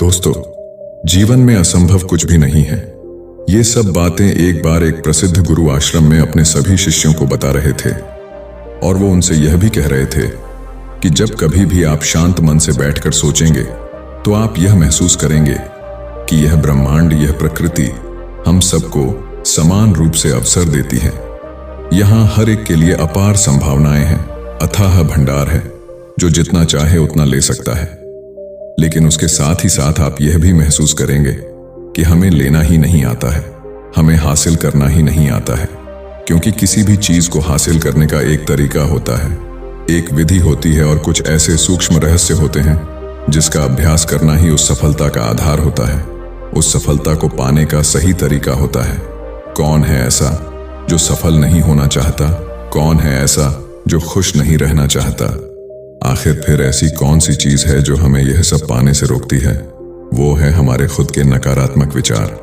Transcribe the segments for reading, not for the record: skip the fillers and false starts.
दोस्तों, जीवन में असंभव कुछ भी नहीं है। ये सब बातें एक बार एक प्रसिद्ध गुरु आश्रम में अपने सभी शिष्यों को बता रहे थे और वो उनसे यह भी कह रहे थे कि जब कभी भी आप शांत मन से बैठकर सोचेंगे तो आप यह महसूस करेंगे कि यह ब्रह्मांड, यह प्रकृति हम सबको समान रूप से अवसर देती है। यहाँ हर एक के लिए अपार संभावनाएं हैं, अथाह भंडार है जो जितना चाहे उतना ले सकता है। लेकिन उसके साथ ही साथ आप यह भी महसूस करेंगे कि हमें लेना ही नहीं आता है, हमें हासिल करना ही नहीं आता है, क्योंकि किसी भी चीज को हासिल करने का एक तरीका होता है, एक विधि होती है और कुछ ऐसे सूक्ष्म रहस्य होते हैं जिसका अभ्यास करना ही उस सफलता का आधार होता है, उस सफलता को पाने का सही तरीका होता है। कौन है ऐसा जो सफल नहीं होना चाहता? कौन है ऐसा जो खुश नहीं रहना चाहता? आखिर फिर ऐसी कौन सी चीज है जो हमें यह सब पाने से रोकती है? वो है हमारे खुद के नकारात्मक विचार,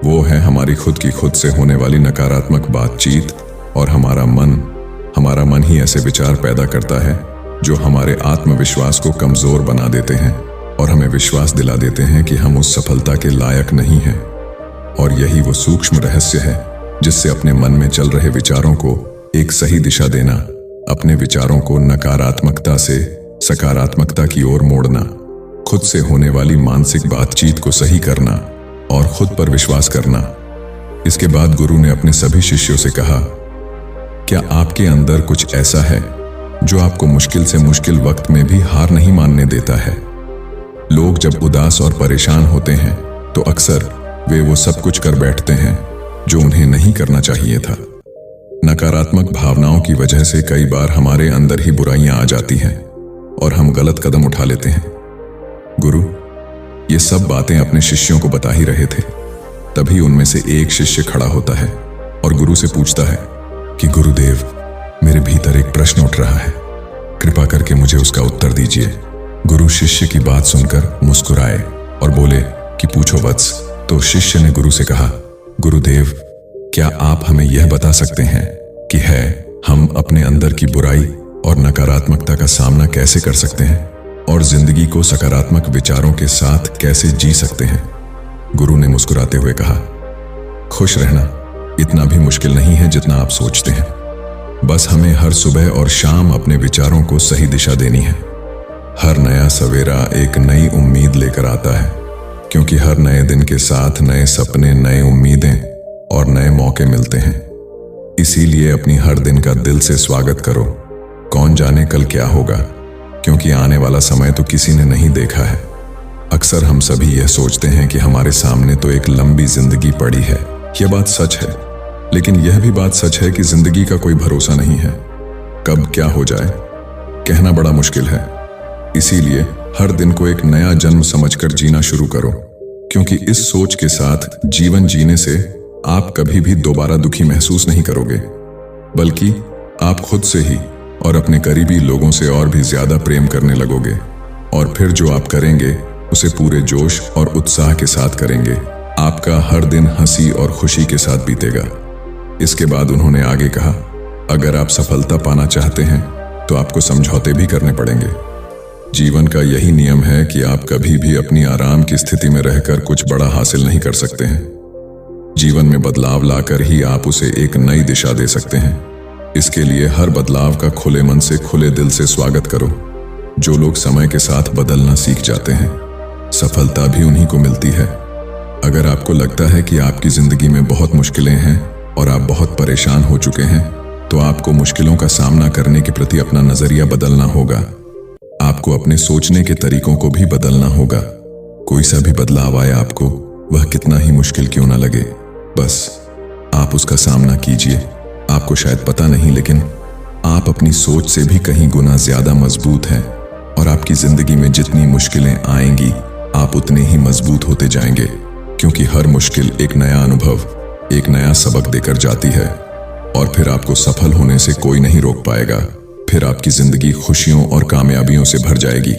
वो है हमारी खुद की खुद से होने वाली नकारात्मक बातचीत। और हमारा मन ही ऐसे विचार पैदा करता है जो हमारे आत्मविश्वास को कमजोर बना देते हैं और हमें विश्वास दिला देते हैं कि हम उस सफलता के लायक नहीं हैं। और यही वो सूक्ष्म रहस्य है जिससे अपने मन में चल रहे विचारों को एक सही दिशा देना, अपने विचारों को नकारात्मकता से सकारात्मकता की ओर मोड़ना, खुद से होने वाली मानसिक बातचीत को सही करना और खुद पर विश्वास करना। इसके बाद गुरु ने अपने सभी शिष्यों से कहा, क्या आपके अंदर कुछ ऐसा है जो आपको मुश्किल से मुश्किल वक्त में भी हार नहीं मानने देता है? लोग जब उदास और परेशान होते हैं तो अक्सर वे वो सब कुछ कर बैठते हैं जो उन्हें नहीं करना चाहिए था। नकारात्मक भावनाओं की वजह से कई बार हमारे अंदर ही बुराइयां आ जाती हैं और हम गलत कदम उठा लेते हैं। गुरु ये सब बातें अपने शिष्यों को बता ही रहे थे। तभी उनमें से एक शिष्य खड़ा होता है और गुरु से पूछता है कि गुरुदेव, मेरे भीतर एक प्रश्न उठ रहा है, कृपा करके मुझे उसका उत्तर दीजिए। गुरु शिष्य की बात सुनकर मुस्कुराए और बोले कि पूछो वत्स। तो शिष्य ने गुरु से कहा, गुरुदेव, क्या आप हमें यह बता सकते हैं कि हम अपने अंदर की बुराई और नकारात्मकता का सामना कैसे कर सकते हैं और जिंदगी को सकारात्मक विचारों के साथ कैसे जी सकते हैं? गुरु ने मुस्कुराते हुए कहा, खुश रहना इतना भी मुश्किल नहीं है जितना आप सोचते हैं। बस हमें हर सुबह और शाम अपने विचारों को सही दिशा देनी है। हर नया सवेरा एक नई उम्मीद लेकर आता है, क्योंकि हर नए दिन के साथ नए सपने, नए उम्मीदें और नए मौके मिलते हैं। इसीलिए अपनी हर दिन का दिल से स्वागत करो। कौन जाने कल क्या होगा, क्योंकि आने वाला समय तो किसी ने नहीं देखा है। अक्सर हम सभी यह सोचते हैं कि हमारे सामने तो एक लंबी जिंदगी पड़ी है। यह बात सच है, लेकिन यह भी बात सच है कि जिंदगी का कोई भरोसा नहीं है। कब क्या हो जाए कहना बड़ा मुश्किल है। इसीलिए हर दिन को एक नया जन्म समझकर जीना शुरू करो, क्योंकि इस सोच के साथ जीवन जीने से आप कभी भी दोबारा दुखी महसूस नहीं करोगे, बल्कि आप खुद से ही और अपने करीबी लोगों से और भी ज्यादा प्रेम करने लगोगे। और फिर जो आप करेंगे उसे पूरे जोश और उत्साह के साथ करेंगे। आपका हर दिन हंसी और खुशी के साथ बीतेगा। इसके बाद उन्होंने आगे कहा, अगर आप सफलता पाना चाहते हैं तो आपको समझौते भी करने पड़ेंगे। जीवन का यही नियम है कि आप कभी भी अपनी आराम की स्थिति में रहकर कुछ बड़ा हासिल नहीं कर सकते हैं। जीवन में बदलाव लाकर ही आप उसे एक नई दिशा दे सकते हैं। इसके लिए हर बदलाव का खुले मन से, खुले दिल से स्वागत करो। जो लोग समय के साथ बदलना सीख जाते हैं, सफलता भी उन्हीं को मिलती है। अगर आपको लगता है कि आपकी जिंदगी में बहुत मुश्किलें हैं और आप बहुत परेशान हो चुके हैं, तो आपको मुश्किलों का सामना करने के प्रति अपना नजरिया बदलना होगा। आपको अपने सोचने के तरीकों को भी बदलना होगा। कोई सा भी बदलाव आए आपको, वह कितना ही मुश्किल क्यों ना लगे, बस आप उसका सामना कीजिए। आपको शायद पता नहीं, लेकिन आप अपनी सोच से भी कहीं गुना ज्यादा मजबूत हैं और आपकी जिंदगी में जितनी मुश्किलें आएंगी आप उतने ही मजबूत होते जाएंगे, क्योंकि हर मुश्किल एक नया अनुभव, एक नया सबक देकर जाती है। और फिर आपको सफल होने से कोई नहीं रोक पाएगा। फिर आपकी जिंदगी खुशियों और कामयाबियों से भर जाएगी।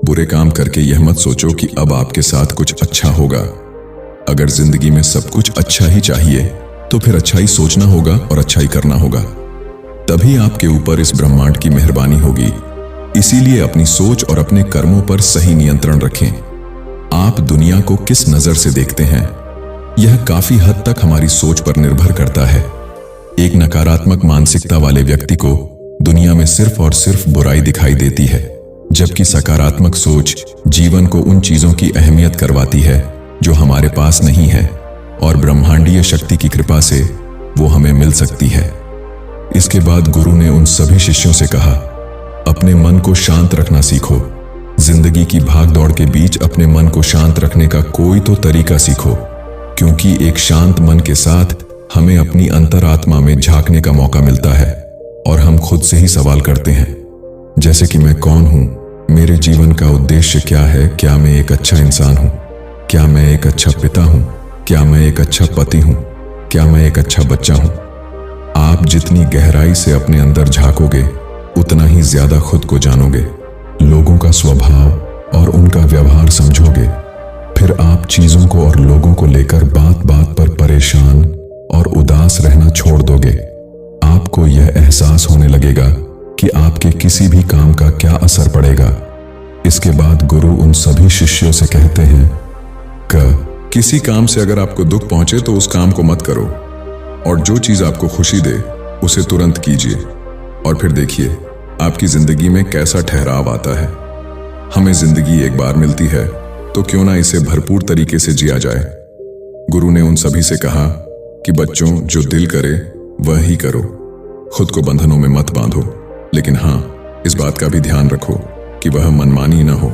बुरे काम करके यह मत सोचो कि अब आपके साथ कुछ अच्छा होगा। अगर जिंदगी में सब कुछ अच्छा ही चाहिए तो फिर अच्छा ही सोचना होगा और अच्छा ही करना होगा। तभी आपके ऊपर इस ब्रह्मांड की मेहरबानी होगी। इसीलिए अपनी सोच और अपने कर्मों पर सही नियंत्रण रखें। आप दुनिया को किस नजर से देखते हैं, यह काफी हद तक हमारी सोच पर निर्भर करता है। एक नकारात्मक मानसिकता वाले व्यक्ति को दुनिया में सिर्फ और सिर्फ बुराई दिखाई देती है, जबकि सकारात्मक सोच जीवन को उन चीजों की अहमियत करवाती है जो हमारे पास नहीं है और ब्रह्मांडीय शक्ति की कृपा से वो हमें मिल सकती है। इसके बाद गुरु ने उन सभी शिष्यों से कहा, अपने मन को शांत रखना सीखो। जिंदगी की भागदौड़ के बीच अपने मन को शांत रखने का कोई तो तरीका सीखो, क्योंकि एक शांत मन के साथ हमें अपनी अंतरात्मा में झांकने का मौका मिलता है और हम खुद से ही सवाल करते हैं, जैसे कि मैं कौन हूं, मेरे जीवन का उद्देश्य क्या है, क्या मैं एक अच्छा इंसान हूं, क्या मैं एक अच्छा पिता हूं, क्या मैं एक अच्छा पति हूं, क्या मैं एक अच्छा बच्चा हूं। आप जितनी गहराई से अपने अंदर झांकोगे उतना ही ज्यादा खुद को जानोगे, लोगों का स्वभाव और उनका व्यवहार समझोगे। फिर आप चीजों को और लोगों को लेकर बात बात पर परेशान और उदास रहना छोड़ दोगे। आपको यह एहसास होने लगेगा कि आपके किसी भी काम का क्या असर पड़ेगा। इसके बाद गुरु उन सभी शिष्यों से कहते हैं किसी काम से अगर आपको दुख पहुंचे तो उस काम को मत करो, और जो चीज आपको खुशी दे उसे तुरंत कीजिए, और फिर देखिए आपकी जिंदगी में कैसा ठहराव आता है। हमें जिंदगी एक बार मिलती है तो क्यों ना इसे भरपूर तरीके से जिया जाए। गुरु ने उन सभी से कहा कि बच्चों, जो दिल करे वह ही करो, खुद को बंधनों में मत बांधो, लेकिन हां, इस बात का भी ध्यान रखो कि वह मनमानी न हो,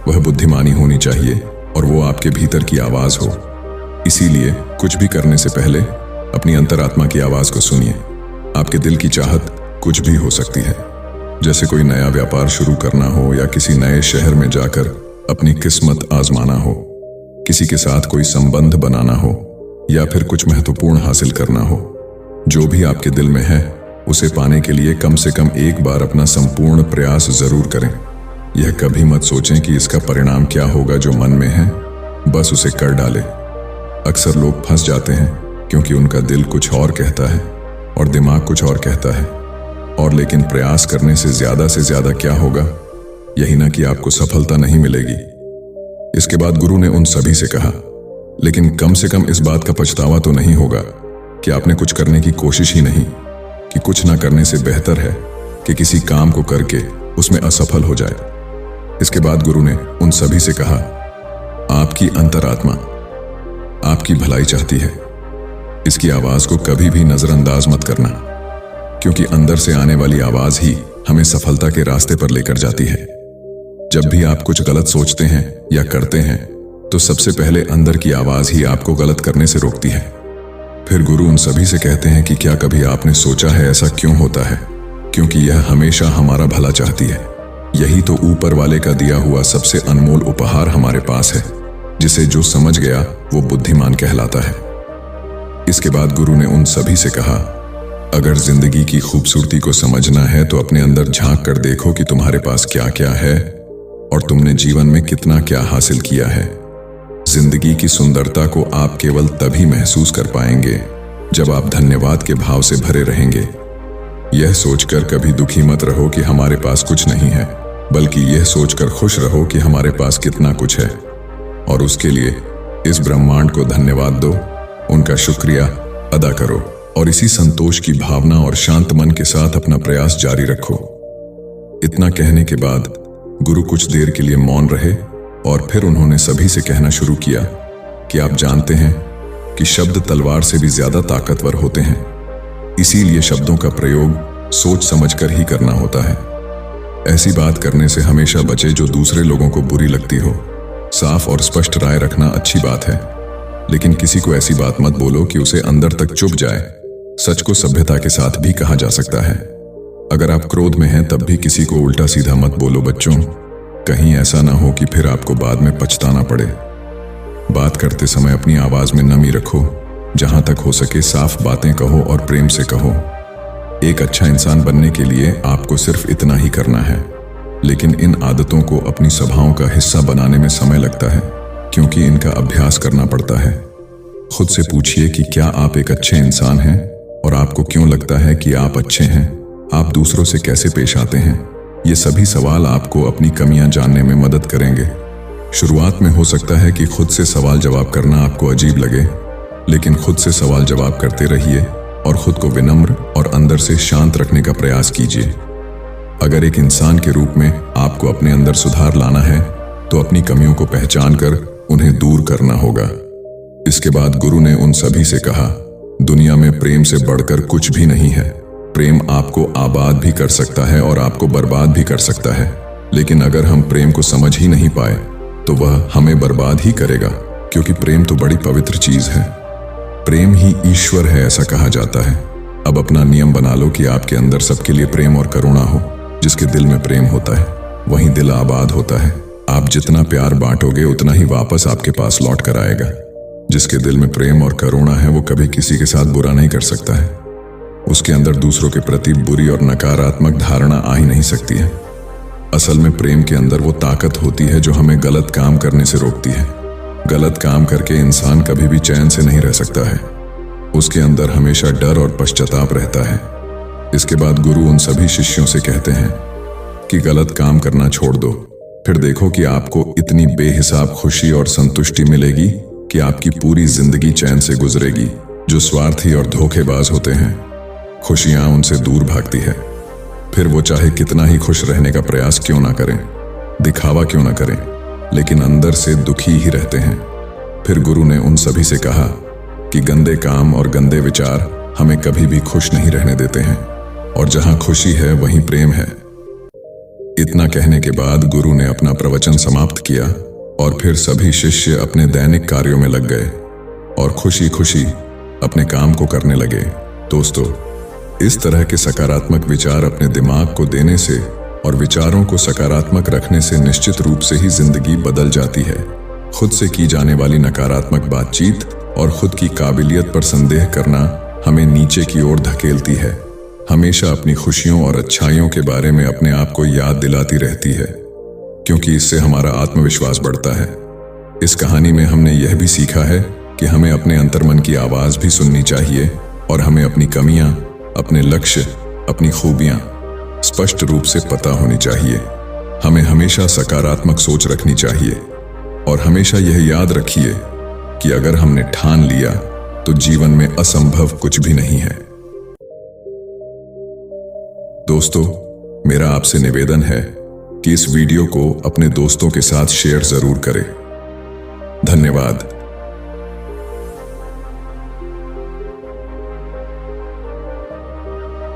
वह बुद्धिमानी होनी चाहिए और वो आपके भीतर की आवाज हो। इसीलिए कुछ भी करने से पहले अपनी अंतरात्मा की आवाज को सुनिए। आपके दिल की चाहत कुछ भी हो सकती है, जैसे कोई नया व्यापार शुरू करना हो, या किसी नए शहर में जाकर अपनी किस्मत आजमाना हो, किसी के साथ कोई संबंध बनाना हो, या फिर कुछ महत्वपूर्ण हासिल करना हो। जो भी आपके दिल में है उसे पाने के लिए कम से कम एक बार अपना संपूर्ण प्रयास जरूर करें। यह कभी मत सोचें कि इसका परिणाम क्या होगा, जो मन में है बस उसे कर डालें। अक्सर लोग फंस जाते हैं क्योंकि उनका दिल कुछ और कहता है और दिमाग कुछ और कहता है, और लेकिन प्रयास करने से ज्यादा क्या होगा, यही ना कि आपको सफलता नहीं मिलेगी। इसके बाद गुरु ने उन सभी से कहा, लेकिन कम से कम इस बात का पछतावा तो नहीं होगा कि आपने कुछ करने की कोशिश ही नहीं, कि कुछ ना करने से बेहतर है कि किसी काम को करके उसमें असफल हो जाए। इसके बाद गुरु ने उन सभी से कहा, आपकी अंतरात्मा आपकी भलाई चाहती है, इसकी आवाज को कभी भी नजरअंदाज मत करना, क्योंकि अंदर से आने वाली आवाज ही हमें सफलता के रास्ते पर लेकर जाती है। जब भी आप कुछ गलत सोचते हैं या करते हैं तो सबसे पहले अंदर की आवाज ही आपको गलत करने से रोकती है। फिर गुरु उन सभी से कहते हैं कि क्या कभी आपने सोचा है ऐसा क्यों होता है? क्योंकि यह हमेशा हमारा भला चाहती है। यही तो ऊपर वाले का दिया हुआ सबसे अनमोल उपहार हमारे पास है, जिसे जो समझ गया वो बुद्धिमान कहलाता है। इसके बाद गुरु ने उन सभी से कहा, अगर जिंदगी की खूबसूरती को समझना है तो अपने अंदर झांक कर देखो कि तुम्हारे पास क्या क्या है और तुमने जीवन में कितना क्या हासिल किया है। जिंदगी की सुंदरता को आप केवल तभी महसूस कर पाएंगे जब आप धन्यवाद के भाव से भरे रहेंगे। यह सोचकर कभी दुखी मत रहो कि हमारे पास कुछ नहीं है, बल्कि यह सोचकर खुश रहो कि हमारे पास कितना कुछ है, और उसके लिए इस ब्रह्मांड को धन्यवाद दो, उनका शुक्रिया अदा करो, और इसी संतोष की भावना और शांत मन के साथ अपना प्रयास जारी रखो। इतना कहने के बाद गुरु कुछ देर के लिए मौन रहे और फिर उन्होंने सभी से कहना शुरू किया कि आप जानते हैं कि शब्द तलवार से भी ज्यादा ताकतवर होते हैं, इसीलिए शब्दों का प्रयोग सोच समझकर ही करना होता है। ऐसी बात करने से हमेशा बचे जो दूसरे लोगों को बुरी लगती हो। साफ और स्पष्ट राय रखना अच्छी बात है, लेकिन किसी को ऐसी बात मत बोलो कि उसे अंदर तक चुभ जाए। सच को सभ्यता के साथ भी कहा जा सकता है। अगर आप क्रोध में हैं तब भी किसी को उल्टा सीधा मत बोलो बच्चों, कहीं ऐसा ना हो कि फिर आपको बाद में पछताना पड़े। बात करते समय अपनी आवाज में नमी रखो, जहां तक हो सके साफ बातें कहो और प्रेम से कहो। एक अच्छा इंसान बनने के लिए आपको सिर्फ इतना ही करना है, लेकिन इन आदतों को अपनी सभाओं का हिस्सा बनाने में समय लगता है, क्योंकि इनका अभ्यास करना पड़ता है। खुद से पूछिए कि क्या आप एक अच्छे इंसान हैं, और आपको क्यों लगता है कि आप अच्छे हैं? आप दूसरों से कैसे पेश आते हैं? ये सभी सवाल आपको अपनी कमियां जानने में मदद करेंगे। शुरुआत में हो सकता है कि खुद से सवाल जवाब करना आपको अजीब लगे, लेकिन खुद से सवाल जवाब करते रहिए और खुद को विनम्र और अंदर से शांत रखने का प्रयास कीजिए। अगर एक इंसान के रूप में आपको अपने अंदर सुधार लाना है तो अपनी कमियों को पहचान कर उन्हें दूर करना होगा। इसके बाद गुरु ने उन सभी से कहा, दुनिया में प्रेम से बढ़कर कुछ भी नहीं है। प्रेम आपको आबाद भी कर सकता है और आपको बर्बाद भी कर सकता है, लेकिन अगर हम प्रेम को समझ ही नहीं पाए तो वह हमें बर्बाद ही करेगा, क्योंकि प्रेम तो बड़ी पवित्र चीज है। प्रेम ही ईश्वर है, ऐसा कहा जाता है। अब अपना नियम बना लो कि आपके अंदर सबके लिए प्रेम और करुणा हो। जिसके दिल में प्रेम होता है वहीं दिल आबाद होता है। आप जितना प्यार बांटोगे उतना ही वापस आपके पास लौट कर आएगा। जिसके दिल में प्रेम और करुणा है वो कभी किसी के साथ बुरा नहीं कर सकता है। उसके अंदर दूसरों के प्रति बुरी और नकारात्मक धारणा आ ही नहीं सकती है। असल में प्रेम के अंदर वो ताकत होती है जो हमें गलत काम करने से रोकती है। गलत काम करके इंसान कभी भी चैन से नहीं रह सकता है। उसके अंदर हमेशा डर और पश्चाताप रहता है। इसके बाद गुरु उन सभी शिष्यों से कहते हैं कि गलत काम करना छोड़ दो, फिर देखो कि आपको इतनी बेहिसाब खुशी और संतुष्टि मिलेगी कि आपकी पूरी जिंदगी चैन से गुजरेगी। जो स्वार्थी और धोखेबाज होते हैं, खुशियां उनसे दूर भागती है। फिर वो चाहे कितना ही खुश रहने का प्रयास क्यों ना करें, दिखावा क्यों ना करें, लेकिन अंदर से दुखी ही रहते हैं। फिर गुरु ने उन सभी से कहा कि गंदे काम और गंदे विचार हमें कभी भी खुश नहीं रहने देते हैं, और जहां खुशी है वहीं प्रेम है। इतना कहने के बाद गुरु ने अपना प्रवचन समाप्त किया और फिर सभी शिष्य अपने दैनिक कार्यों में लग गए और खुशी खुशी अपने काम को करने लगे। दोस्तों, इस तरह के सकारात्मक विचार अपने दिमाग को देने से और विचारों को सकारात्मक रखने से निश्चित रूप से ही जिंदगी बदल जाती है। खुद से की जाने वाली नकारात्मक बातचीत और खुद की काबिलियत पर संदेह करना हमें नीचे की ओर धकेलती है। हमेशा अपनी खुशियों और अच्छाइयों के बारे में अपने आप को याद दिलाती रहती है, क्योंकि इससे हमारा आत्मविश्वास बढ़ता है। इस कहानी में हमने यह भी सीखा है कि हमें अपने अंतर्मन की आवाज भी सुननी चाहिए और हमें अपनी कमियां, अपने लक्ष्य, अपनी खूबियां स्पष्ट रूप से पता होनी चाहिए। हमें हमेशा सकारात्मक सोच रखनी चाहिए और हमेशा यह याद रखिए कि अगर हमने ठान लिया तो जीवन में असंभव कुछ भी नहीं है। दोस्तों, मेरा आपसे निवेदन है कि इस वीडियो को अपने दोस्तों के साथ शेयर जरूर करें। धन्यवाद।